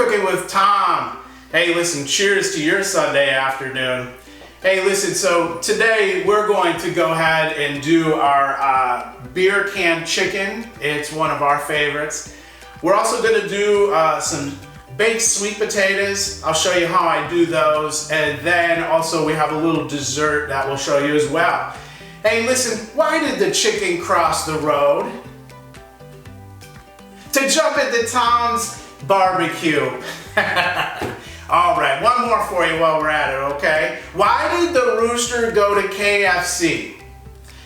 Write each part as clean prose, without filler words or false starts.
Cooking with Tom. Hey, listen, cheers to your Sunday afternoon. Hey, listen, so today we're going to go ahead and do our beer can chicken. It's one of our favorites. We're also going to do some baked sweet potatoes. I'll show you how I do those. And then also we have a little dessert that we'll show you as well. Hey, listen, why did the chicken cross the road? To jump into Tom's barbecue. All right, one more for you while we're at it, okay? Why did the rooster go to KFC?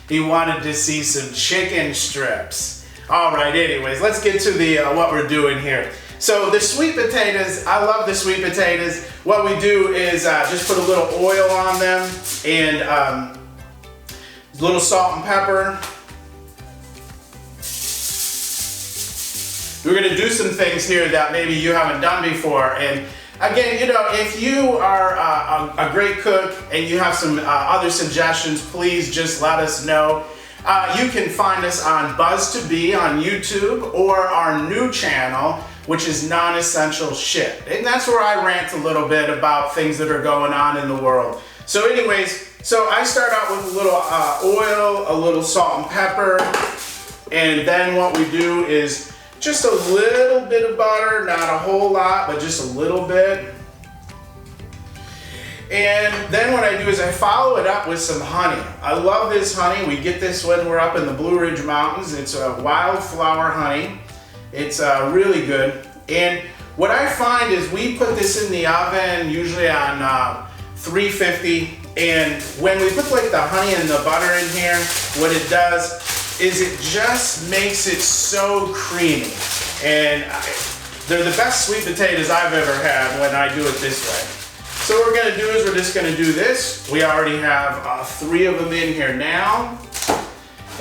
He wanted to see some chicken strips. All right, anyways, let's get to the what we're doing here. So the sweet potatoes, I love the sweet potatoes. What we do is just put a little oil on them and a little salt and pepper. We're gonna do some things here that maybe you haven't done before. And again, you know, if you are a great cook and you have some other suggestions, please just let us know. You can find us on Buzz2Be on YouTube or our new channel, which is Non-Essential Shit. And that's where I rant a little bit about things that are going on in the world. So anyways, so I start out with a little oil, a little salt and pepper, and then what we do is just a little bit of butter, not a whole lot, but just a little bit. And then what I do is I follow it up with some honey. I love this honey. We get this when we're up in the Blue Ridge Mountains. It's a wildflower honey. It's really good. And what I find is we put this in the oven, usually on 350. And when we put like the honey and the butter in here, what it does is it just makes it so creamy. And they're the best sweet potatoes I've ever had when I do it this way. So what we're gonna do is we're just gonna do this. We already have 3 of them in here now.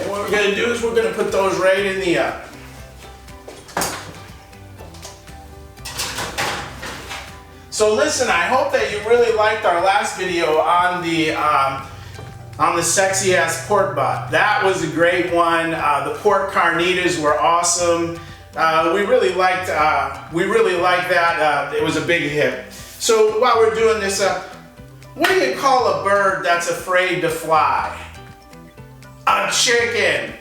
And what we're gonna do is we're gonna put those right in the oven. So listen, I hope that you really liked our last video on the sexy ass pork butt. That was a great one. The pork carnitas were awesome. We really liked that. It was a big hit. So while we're doing this, what do you call a bird that's afraid to fly? A chicken.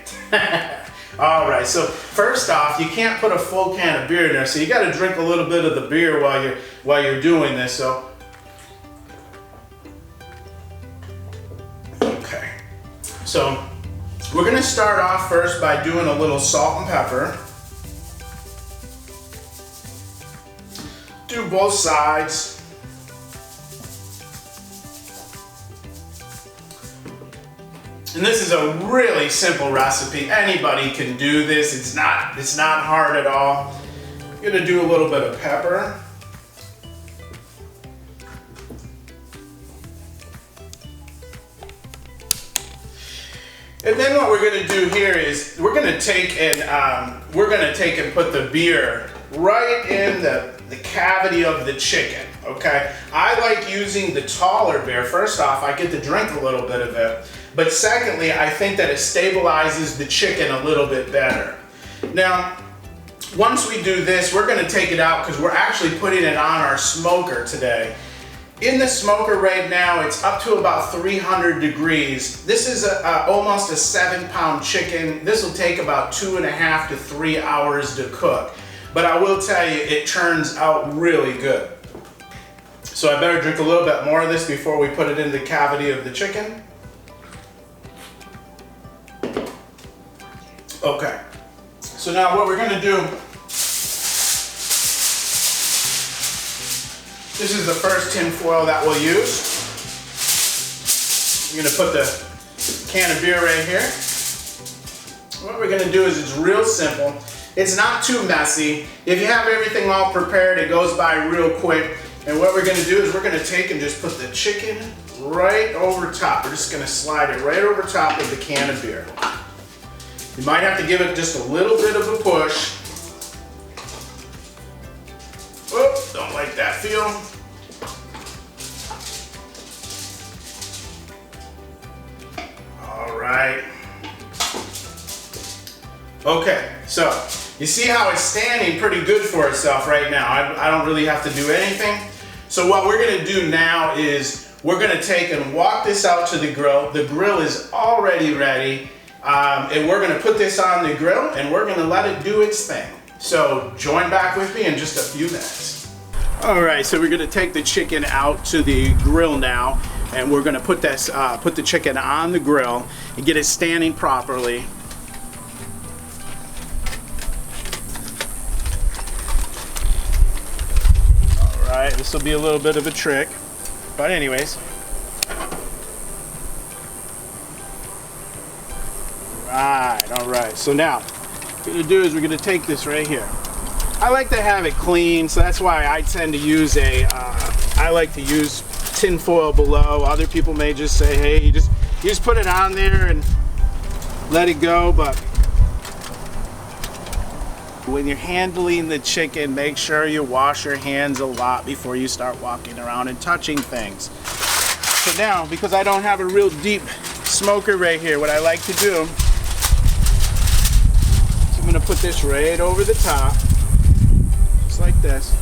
All right, so first off, you can't put a full can of beer in there, so you got to drink a little bit of the beer while you're doing this. So, okay, so we're gonna start off first by doing a little salt and pepper. Do both sides. And this is a really simple recipe. Anybody can do this. It's not hard at all. I'm gonna do a little bit of pepper. And then what we're gonna do here is we're gonna take and put the beer right in the cavity of the chicken, okay? I like using the taller beer. First off, I get to drink a little bit of it. But secondly, I think that it stabilizes the chicken a little bit better. Now, once we do this, we're gonna take it out because we're actually putting it on our smoker today. In the smoker right now, it's up to about 300 degrees. This is almost a 7-pound chicken. This will take about 2.5 to 3 hours to cook. But I will tell you, it turns out really good. So I better drink a little bit more of this before we put it in the cavity of the chicken. Okay, so now what we're gonna do, this is the first tin foil that we'll use. I'm gonna put the can of beer right here. What we're gonna do is it's real simple. It's not too messy. If you have everything all prepared, it goes by real quick. And what we're gonna do is we're gonna take and just put the chicken right over top. We're just gonna slide it right over top of the can of beer. You might have to give it just a little bit of a push. Oh, don't like that feel. All right. Okay, so You see how it's standing pretty good for itself right now. I don't really have to do anything. So what we're gonna do now is we're gonna take and walk this out to the grill. The grill is already ready. And we're gonna put this on the grill and we're gonna let it do its thing. So join back with me in just a few minutes. All right, so we're gonna take the chicken out to the grill now, and we're gonna put the chicken on the grill and get it standing properly. All right, this will be a little bit of a trick, but anyways. All right, so now what we're gonna do is we're gonna take this right here. I like to have it clean, so that's why I tend to use I like to use tin foil below. Other people may just say, hey, you just put it on there and let it go, but when you're handling the chicken, make sure you wash your hands a lot before you start walking around and touching things. So now, because I don't have a real deep smoker right here, what I like to do, I'm gonna put this right over the top, just like this.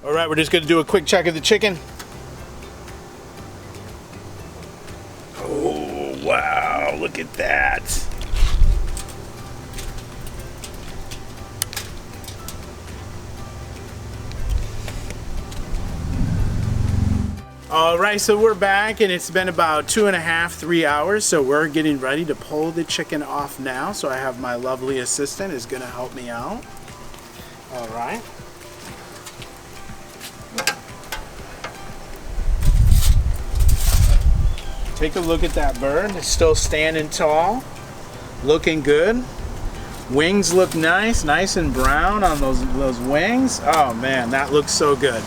All right, we're just gonna do a quick check of the chicken. Oh, wow, look at that. All right, so we're back and it's been about 2.5, 3 hours. So we're getting ready to pull the chicken off now. So I have my lovely assistant is gonna help me out. All right. Take a look at that bird. It's still standing tall, looking good. Wings look nice, nice and brown on those wings. Oh man, that looks so good.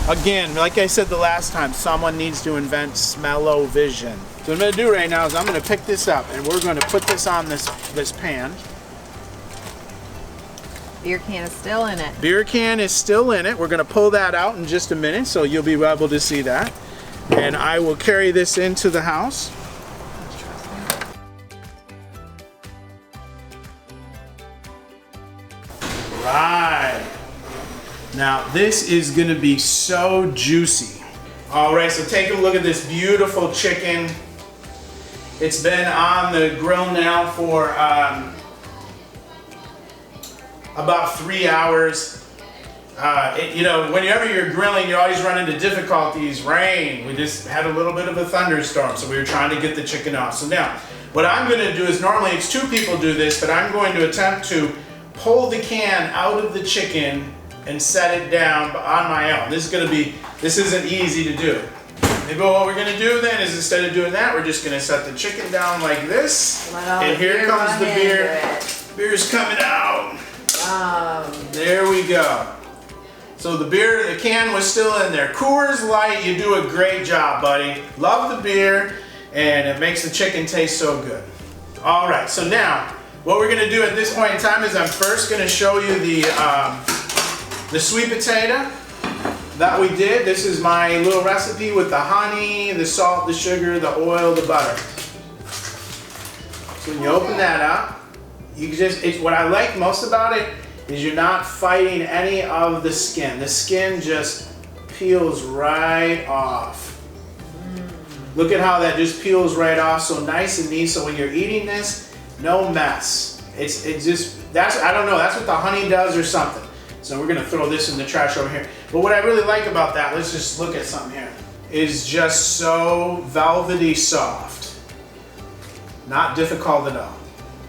Again, like I said the last time, someone needs to invent smell-o-vision. So what I'm gonna do right now is I'm gonna pick this up and we're gonna put this on this pan. Beer can is still in it. Beer can is still in it. We're gonna pull that out in just a minute, so you'll be able to see that. And I will carry this into the house. Right. Now this is gonna be so juicy. All right, so take a look at this beautiful chicken. It's been on the grill now for about 3 hours. You know, whenever you're grilling, you always run into difficulties. Rain, we just had a little bit of a thunderstorm, so we were trying to get the chicken off. So now, what I'm gonna do is, normally it's 2 people do this, but I'm going to attempt to pull the can out of the chicken and set it down on my own. This isn't easy to do. Maybe what we're gonna do then is, instead of doing that, we're just gonna set the chicken down like this. And here comes the beer. Beer's coming out. There we go. So the can was still in there. Coors Light, you do a great job, buddy. Love the beer, and it makes the chicken taste so good. All right, so now, what we're gonna do at this point in time is I'm first gonna show you the sweet potato that we did. This is my little recipe with the honey, the salt, the sugar, the oil, the butter. So when you open that up, you can what I like most about it is you're not fighting any of the skin. The skin just peels right off. Look at how that just peels right off, so nice and neat. So when you're eating this, no mess. I don't know, that's what the honey does or something. So we're gonna throw this in the trash over here. But what I really like about that, let's just look at something here, is just so velvety soft. Not difficult at all.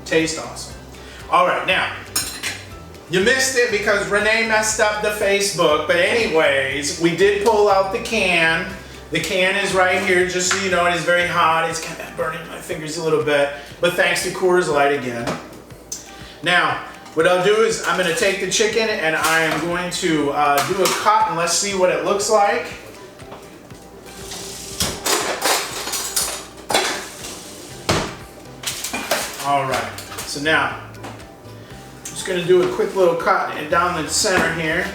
Tastes awesome. All right, now, you missed it because Renee messed up the Facebook, but anyways, we did pull out the can. The can is right here, just so you know, it is very hot. It's kind of burning my fingers a little bit, but thanks to Coors Light again. Now, what I'll do is I'm gonna take the chicken and I am going to do a cut, and let's see what it looks like. All right, so now, just gonna do a quick little cut down the center here.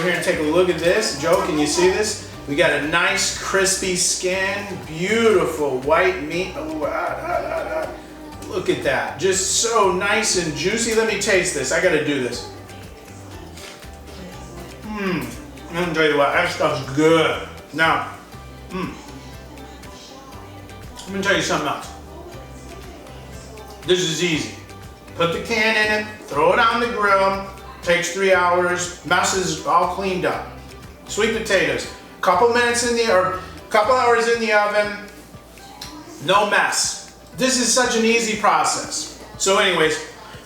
here and take a look at this. Joe, can you see this? We got a nice crispy skin, beautiful white meat. Oh, look at that, just so nice and juicy. Let me taste this. I gotta do this. Let me tell you what, that stuff's good. Now, let me tell you something else. This is easy. Put the can in it, throw it on the grill, takes 3 hours, mess is all cleaned up. Sweet potatoes, couple hours in the oven, no mess. This is such an easy process. So anyways,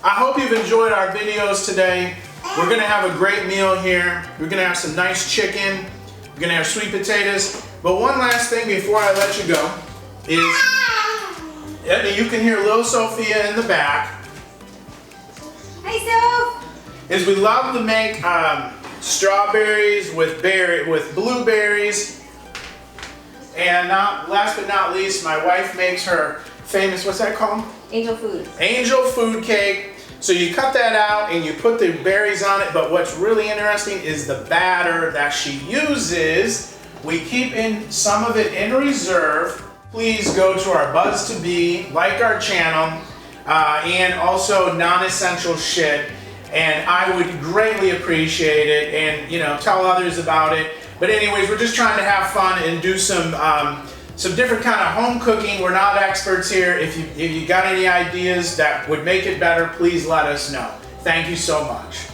I hope you've enjoyed our videos today. We're gonna have a great meal here. We're gonna have some nice chicken. We're gonna have sweet potatoes. But one last thing before I let you go is, you can hear little Sophia in the back. Hi, Soph. Is we love to make strawberries with blueberries. And last but not least, my wife makes her famous, what's that called? Angel food. Angel food cake. So you cut that out and you put the berries on it, but what's really interesting is the batter that she uses. We keep some of it in reserve. Please go to our Buzz to Be, like our channel, and also non-essential shit. And I would greatly appreciate it, and tell others about it. But anyways, we're just trying to have fun and do some different kind of home cooking. We're not experts here. If you got any ideas that would make it better, please let us know. Thank you so much.